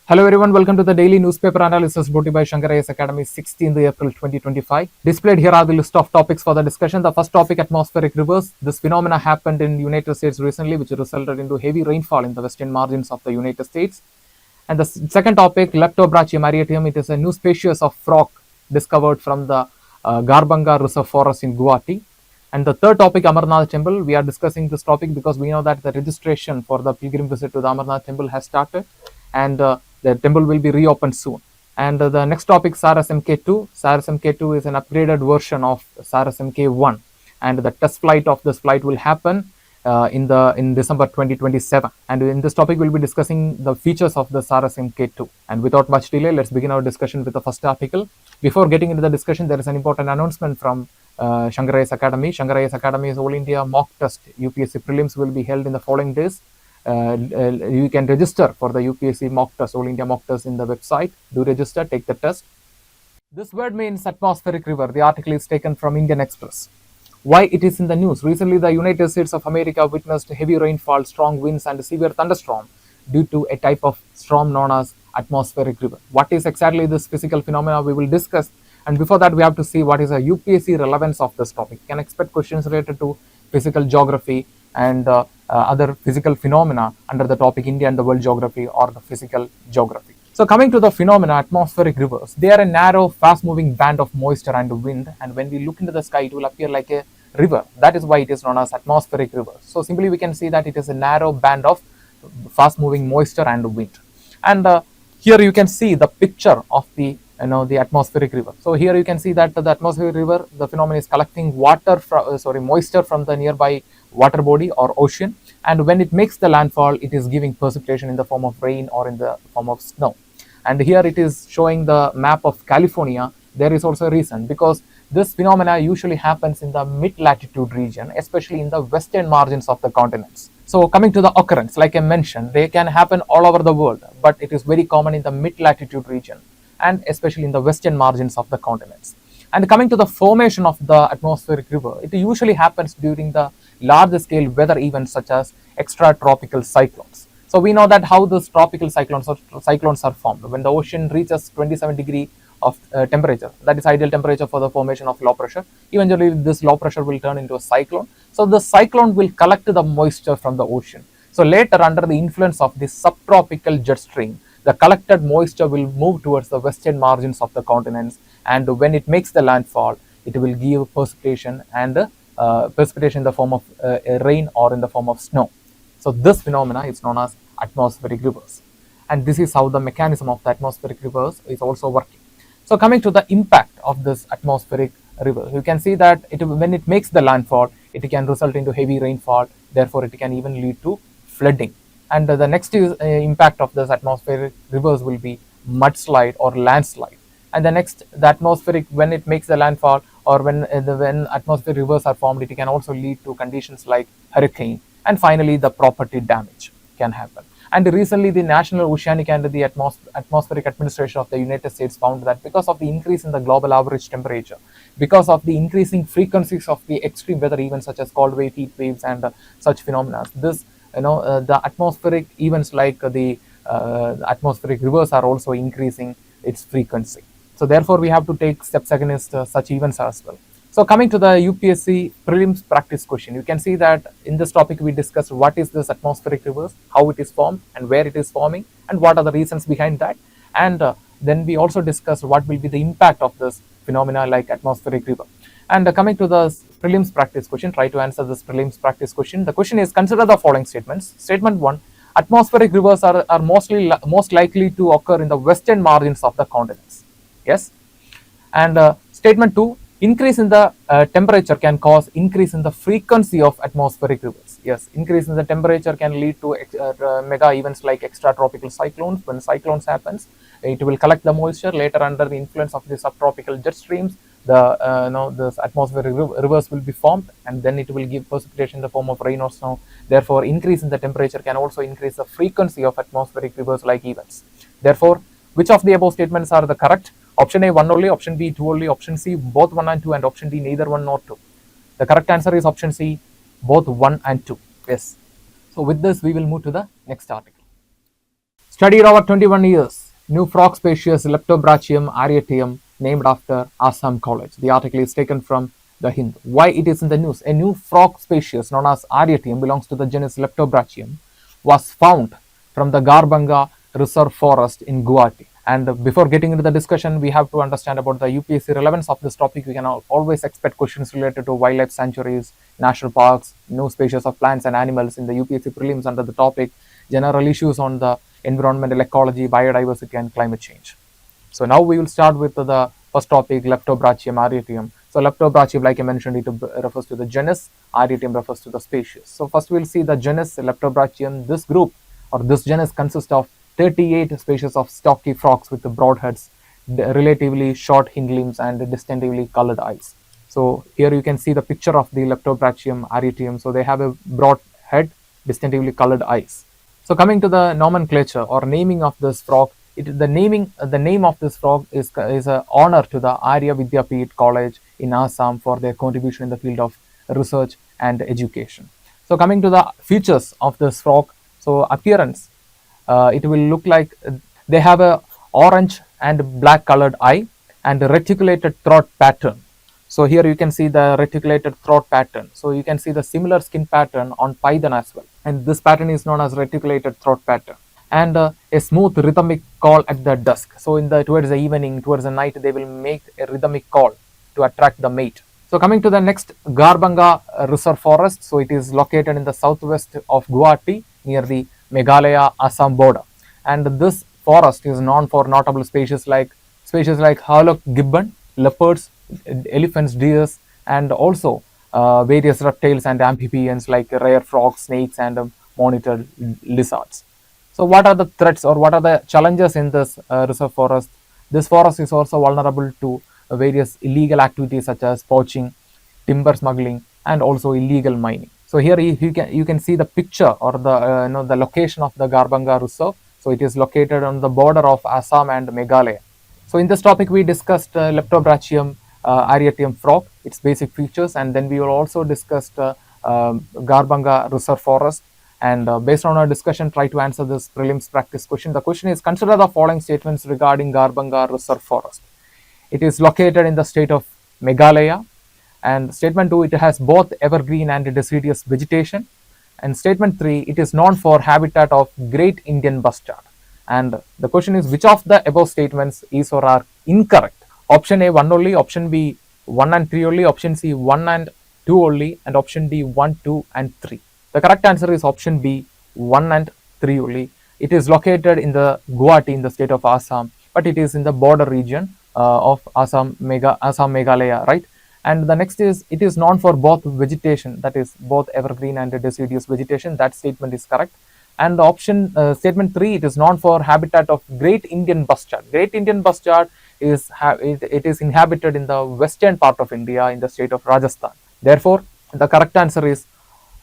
Hello everyone, welcome to the daily newspaper analysis brought to you by Shankar IAS Academy, 16th April 2025. Displayed here are the list of topics for the discussion. The first topic, atmospheric rivers. This phenomena happened in United States recently, which resulted into heavy rainfall in the western margins of the United States. And the second topic, Leptobrachium aryatium. It is a new species of frog discovered from the Garbanga Reserve Forest in Guwahati. And the third topic, Amarnath Temple. We are discussing this topic because we know that the registration for the pilgrim visit to the Amarnath Temple has started, and the temple will be reopened soon. And the next topic, Saras MK2. Saras MK2 is an upgraded version of Saras MK1, and the test flight of this flight will happen in December 2027. And in this topic, we'll be discussing the features of the Saras MK2. And without much delay, let's begin our discussion with the first article. Before getting into the discussion, there is an important announcement from Shankar IAS Academy. Shankar IAS Academy's All India mock test UPSC prelims will be held in the following days. You can register for the UPSC mock test, All India mock test in the website. Do register, take the test. This word means atmospheric river. The article is taken from Indian Express. Why it is in the news? Recently, the United States of America witnessed heavy rainfall, strong winds, and severe thunderstorm due to a type of storm known as atmospheric river. What is exactly this physical phenomena? We will discuss. And before that, we have to see what is the UPSC relevance of this topic. You can expect questions related to physical geography and other physical phenomena under the topic India and the world geography or the physical geography. So coming to the phenomena, atmospheric rivers, they are a narrow, fast-moving band of moisture and wind, and when we look into the sky, it will appear like a river. That is why it is known as atmospheric river. So simply we can see that it is a narrow band of fast-moving moisture and wind. And here you can see the picture of the atmospheric river. So here you can see that the atmospheric river, the phenomenon is collecting moisture from the nearby water body or ocean, and when it makes the landfall, it is giving precipitation in the form of rain or in the form of snow. And here it is showing the map of California. There is also a reason, because this phenomena usually happens in the mid-latitude region, especially in the western margins of the continents. So coming to the occurrence, like I mentioned, they can happen all over the world, but it is very common in the mid-latitude region and especially in the western margins of the continents. And coming to the formation of the atmospheric river, it usually happens during the large scale weather events such as extratropical cyclones. So we know that how these tropical cyclones are formed. When the ocean reaches 27 degree of temperature, that is ideal temperature for the formation of low pressure, eventually this low pressure will turn into a cyclone. So the cyclone will collect the moisture from the ocean. So later, under the influence of the subtropical jet stream, the collected moisture will move towards the western margins of the continents, and when it makes the landfall, it will give precipitation, and precipitation in the form of rain or in the form of snow. So this phenomena is known as atmospheric rivers, and this is how the mechanism of the atmospheric rivers is also working. So coming to the impact of this atmospheric river, you can see that when it makes the landfall, it can result into heavy rainfall. Therefore, it can even lead to flooding. And the next impact of this atmospheric rivers will be mudslide or landslide. And the next, the atmospheric, when it makes the landfall or when atmospheric rivers are formed, it can also lead to conditions like hurricane. And finally, the property damage can happen. And recently, the National Oceanic and the Atmospheric Administration of the United States found that because of the increase in the global average temperature, because of the increasing frequencies of the extreme weather events such as cold wave, heat waves, and such phenomena, the atmospheric events like the atmospheric rivers are also increasing its frequency. So therefore, we have to take steps against such events as well. So coming to the UPSC prelims practice question, you can see that in this topic we discussed what is this atmospheric rivers, how it is formed and where it is forming, and what are the reasons behind that. And then we also discussed what will be the impact of this phenomena like atmospheric river. And coming to the prelims practice question, try to answer this prelims practice question. The question is, consider the following statements. Statement 1, atmospheric rivers are most likely to occur in the western margins of the continents. Yes. And statement 2, increase in the temperature can cause increase in the frequency of atmospheric rivers. Yes, increase in the temperature can lead to mega events like extratropical cyclones. When cyclones happens, it will collect the moisture. Later, under the influence of the subtropical jet streams, the atmospheric rivers will be formed, and then it will give precipitation in the form of rain or snow. Therefore, increase in the temperature can also increase the frequency of atmospheric rivers like events. Therefore, which of the above statements are the correct? Option A, 1 only, option B, 2 only, option C, both 1 and 2, and option D, neither 1 nor 2. The correct answer is option C, both 1 and 2. Yes. So with this, we will move to the next article. Studied over 21 years. New frog species Leptobrachium aryatium named after Assam College. The article is taken from the Hindu. Why it is in the news? A new frog species known as aryatium belongs to the genus Leptobrachium was found from the Garbanga Reserve Forest in Guwahati. And before getting into the discussion, we have to understand about the UPSC relevance of this topic. We can always expect questions related to wildlife sanctuaries, national parks, new species of plants and animals in the UPSC prelims under the topic general issues on the environmental ecology, biodiversity, and climate change. So now we will start with the first topic, Leptobrachium aryatium. So Leptobrachium, like I mentioned, it refers to the genus, aryatium refers to the species. So first we'll see the genus Leptobrachium. This group or this genus consists of 38 species of stocky frogs with broad heads, relatively short hind limbs, and distinctively colored eyes. So here you can see the picture of the Leptobrachium aryatium. So they have a broad head, distinctively colored eyes. So coming to the nomenclature or naming of this frog, the name of this frog is an honor to the Arya Vidyapeeth College in Assam for their contribution in the field of research and education. So coming to the features of this frog, so appearance, it will look like they have a orange and black colored eye and a reticulated throat pattern. So here you can see the reticulated throat pattern. So you can see the similar skin pattern on python as well. And this pattern is known as reticulated throat pattern. And a smooth rhythmic call at the dusk. So towards the evening, towards the night, they will make a rhythmic call to attract the mate. So coming to the next, Garbanga Reserve Forest. So it is located in the southwest of Guwahati near the Meghalaya Assam border. And this forest is known for notable species like Harlock gibbon, leopards, elephants, deers, and also various reptiles and amphibians like rare frogs, snakes, and monitored lizards. So what are the threats or what are the challenges in this reserve forest? This forest is also vulnerable to various illegal activities such as poaching, timber smuggling, and also illegal mining. So here you can see the picture or the location of the Garbanga Reserve. So it is located on the border of Assam and Meghalaya. So in this topic we discussed Leptobrachium aryatium frog, its basic features, and then we will also discuss Garbanga Reserve Forest. And based on our discussion, try to answer this prelims practice question. The question is, consider the following statements regarding Garbanga Reserve Forest. It is located in the state of Meghalaya. And statement 2, it has both evergreen and deciduous vegetation. And statement 3, it is known for habitat of great Indian bustard. And the question is, which of the above statements is or are incorrect? Option A 1 only, option B 1 and 3 only, option C 1 and 2 only, and option D 1, 2 and 3. The correct answer is option B 1 and 3 only. It is located in the Guwahati in the state of Assam, but it is in the border region of Assam Meghalaya, right? And the next is, it is known for both vegetation, that is both evergreen and deciduous vegetation. That statement is correct. And the option statement 3, it is known for habitat of great Indian bustard. Great Indian bustard is it is inhabited in the western part of India in the state of Rajasthan. Therefore, the correct answer is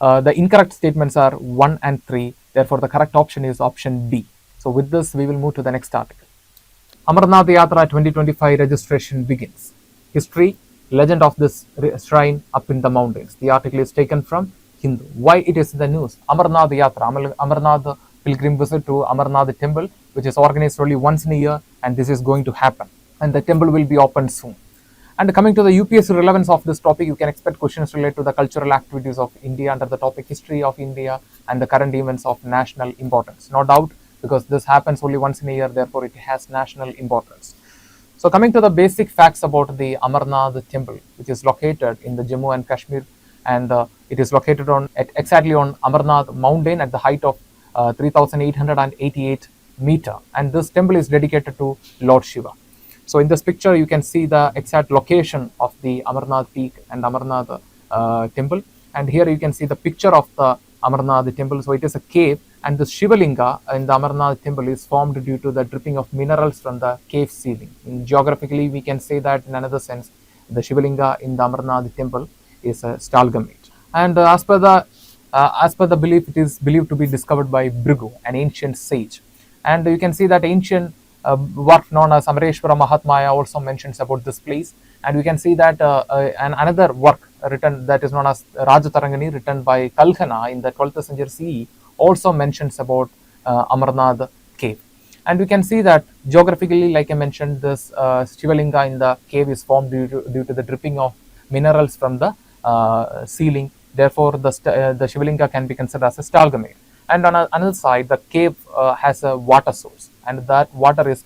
the incorrect statements are 1 and 3. Therefore, the correct option is option B. So with this, we will move to the next article. Amarnath Yatra 2025 registration begins. History, legend of this shrine up in the mountains. The article is taken from Hindu. Why it is in the news? Amarnath Yatra, Amarnath pilgrim visit to Amarnath temple, which is organized only once in a year, and this is going to happen. And the temple will be opened soon. And coming to the UPSC relevance of this topic, you can expect questions related to the cultural activities of India under the topic history of India and the current events of national importance. No doubt, because this happens only once in a year, therefore it has national importance. So coming to the basic facts about the Amarnath temple, which is located in the Jammu and Kashmir, and it is located exactly on Amarnath mountain at the height of 3,888 meter, and this temple is dedicated to Lord Shiva. So in this picture, you can see the exact location of the Amarnath peak and Amarnath temple. And here you can see the picture of the Amarnath temple. So it is a cave, and the Shivalinga in the Amarnath temple is formed due to the dripping of minerals from the cave ceiling. Geographically, we can say that in another sense, the Shivalinga in the Amarnath temple is a stalagmite. And as per the belief, it is believed to be discovered by Bhrigu, an ancient sage. And you can see that ancient work known as Amareshwara Mahatmaya also mentions about this place. And we can see that another work written that is known as Rajatarangani, written by Kalhana in the 12th century CE, also mentions about Amarnath cave. And we can see that geographically, like I mentioned, this Shivalinga in the cave is formed due to the dripping of minerals from the ceiling. Therefore, the Shivalinga can be considered as a stalagmite. And on another side, the cave has a water source, and that water is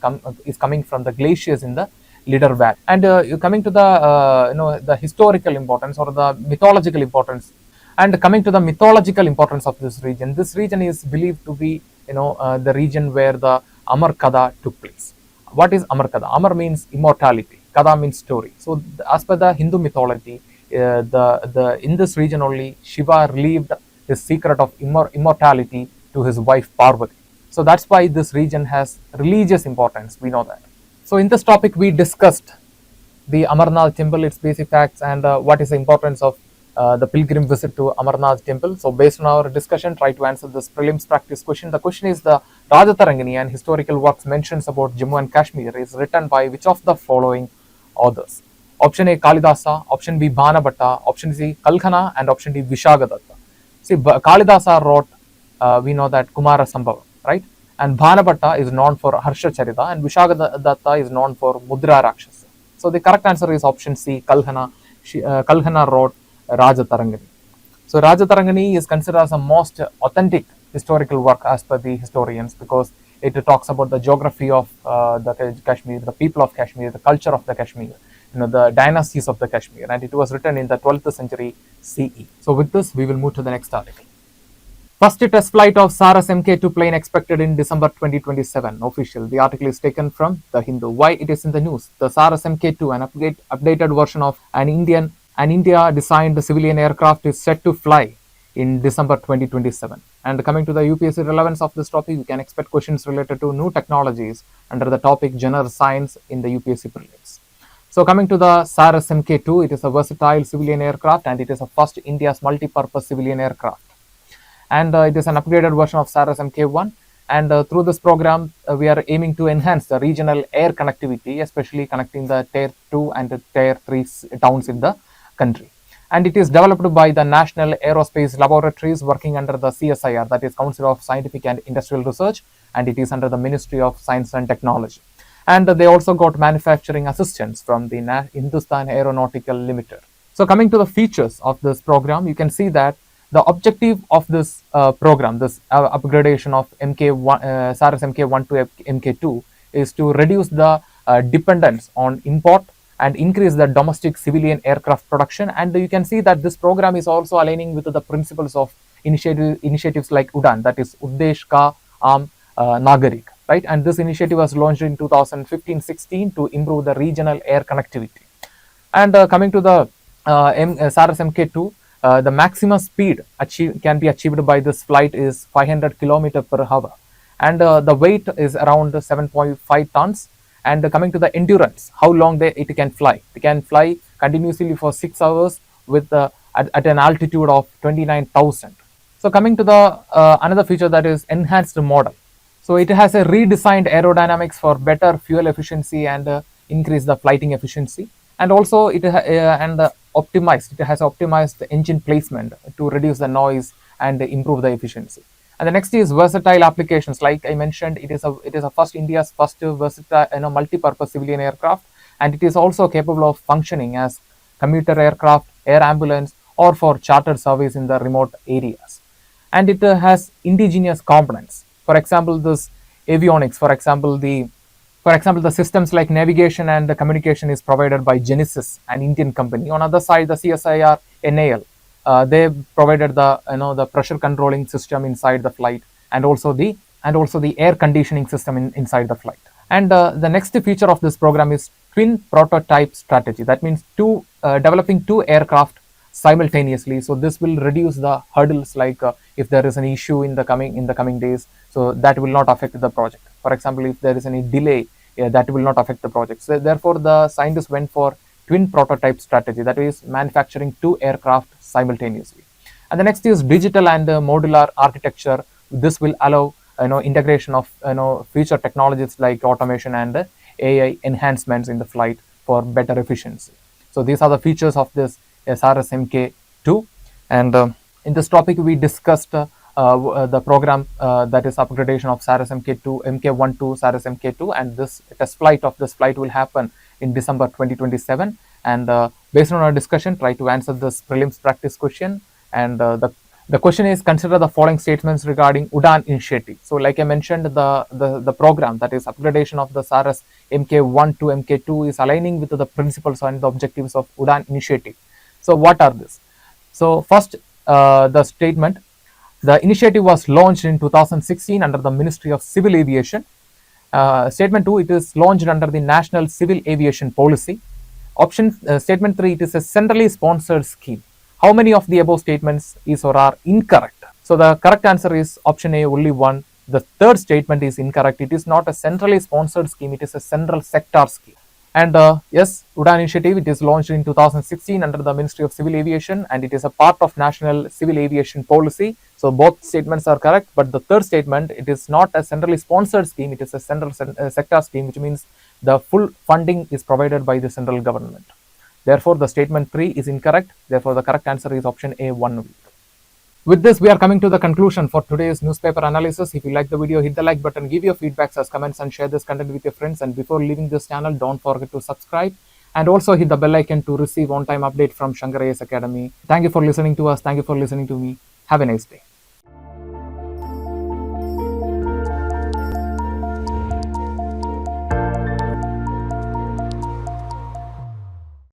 coming from the glaciers in the Leader Valley. And you coming to the the historical importance or the mythological importance. And coming to the mythological importance of this region is believed to be the region where the Amar Kada took place. What is Amar Kada? Amar means immortality. Kada means story. So as per the Hindu mythology, the in this region only Shiva relieved his secret of immortality to his wife Parvati. So that's why this region has religious importance. We know that. So in this topic, we discussed the Amarnath temple, its basic facts, and what is the importance of the pilgrim visit to Amarnath temple. So based on our discussion, try to answer this prelims practice question. The question is the Rajatarangini and historical works mentions about Jammu and Kashmir is written by which of the following authors? Option A Kalidasa, option B Bhanabhatta, option C Kalkhana, and option D Vishagadatta. See, Kalidasa wrote, we know that Kumara Sambhava, right? And Bhanabhatta is known for Harsha Charita, and Vishagadatta is known for Mudra Rakshasa. So the correct answer is option C, Kalkhana. Kalkhana wrote Rajatarangini. So Rajatarangini is considered as the most authentic historical work as per the historians, because it talks about the geography of the Kashmir, the people of Kashmir, the culture of the Kashmir, the dynasties of the Kashmir, and it was written in the 12th century CE. So with this, we will move to the next article. First test flight of Saras Mk2 plane expected in December 2027. Official. The article is taken from The Hindu. Why it is in the news? The Saras Mk2, an updated version of an India-designed civilian aircraft, is set to fly in December 2027. And coming to the UPSC relevance of this topic, you can expect questions related to new technologies under the topic General Science in the UPSC prelims. So coming to the Saras Mk2, it is a versatile civilian aircraft, and it is a first India's multi-purpose civilian aircraft. And it is an upgraded version of Saras Mk1. And through this program, we are aiming to enhance the regional air connectivity, especially connecting the Tier 2 and the Tier 3 towns in the country. And it is developed by the National Aerospace Laboratories working under the CSIR, that is Council of Scientific and Industrial Research, and it is under the Ministry of Science and Technology. And they also got manufacturing assistance from the Hindustan Aeronautical Limited. So coming to the features of this program, you can see that the objective of this program, this upgradation of Saras Mk1 to Mk2, is to reduce the dependence on import and increase the domestic civilian aircraft production. And you can see that this program is also aligning with the principles of initiatives like UDAN, that is Uddesh Ka Aam Nagarik, right? And this initiative was launched in 2015-16 to improve the regional air connectivity. And coming to the Saras Mk2, the maximum speed can be achieved by this flight is 500 km per hour, and the weight is around 7.5 tons. And coming to the endurance, how long it can fly? It can fly continuously for 6 hours with at an altitude of 29,000. So coming to the another feature, that is enhanced model. So it has a redesigned aerodynamics for better fuel efficiency and increase the flighting efficiency. And also it has optimized the engine placement to reduce the noise and improve the efficiency. And the next is versatile applications. Like I mentioned, it is India's first versatile multi-purpose civilian aircraft, and it is also capable of functioning as commuter aircraft, air ambulance, or for charter service in the remote areas. And it has indigenous components. For example, this avionics. For example, the systems like navigation and the communication is provided by Genesis, an Indian company. On the other side, the CSIR NAL, they provided the pressure controlling system inside the flight, and also the air conditioning system inside the flight. And the next feature of this program is twin prototype strategy. That means developing two aircraft simultaneously. So this will reduce the hurdles, like if there is an issue in the coming days, so that will not affect the project. For example, if there is any delay, that will not affect the project. So therefore, the scientists went for twin prototype strategy, that is manufacturing two aircraft simultaneously. And the next is digital and modular architecture. This will allow integration of future technologies like automation and AI enhancements in the flight for better efficiency. So these are the features of this Saras Mk2. And in this topic, we discussed the program that is upgradation of Saras MK2, MK1 to Saras MK2, and this test flight of this flight will happen in December 2027. And based on our discussion, try to answer this prelims practice question. And the question is, consider the following statements regarding UDAN initiative. So like I mentioned, the program that is upgradation of the Saras MK1 to MK2 is aligning with the principles and the objectives of UDAN initiative. So what are this? So first, the statement, the initiative was launched in 2016 under the Ministry of Civil Aviation. Statement 2, it is launched under the National Civil Aviation Policy. Statement 3, it is a centrally sponsored scheme. How many of the above statements is or are incorrect? So the correct answer is option A, only one. The third statement is incorrect. It is not a centrally sponsored scheme, it is a central sector scheme. And yes, UDAN initiative, it is launched in 2016 under the Ministry of Civil Aviation, and it is a part of National Civil Aviation Policy. So both statements are correct, but the third statement, it is not a centrally sponsored scheme, it is a central sector scheme, which means the full funding is provided by the central government. Therefore, the statement 3 is incorrect. Therefore, the correct answer is option A, 1. With this, we are coming to the conclusion for today's newspaper analysis. If you like the video, hit the like button, give your feedbacks as comments, and share this content with your friends. And before leaving this channel, don't forget to subscribe and also hit the bell icon to receive on-time update from Shankar IAS Academy. Thank you for listening to us. Thank you for listening to me. Have a nice day.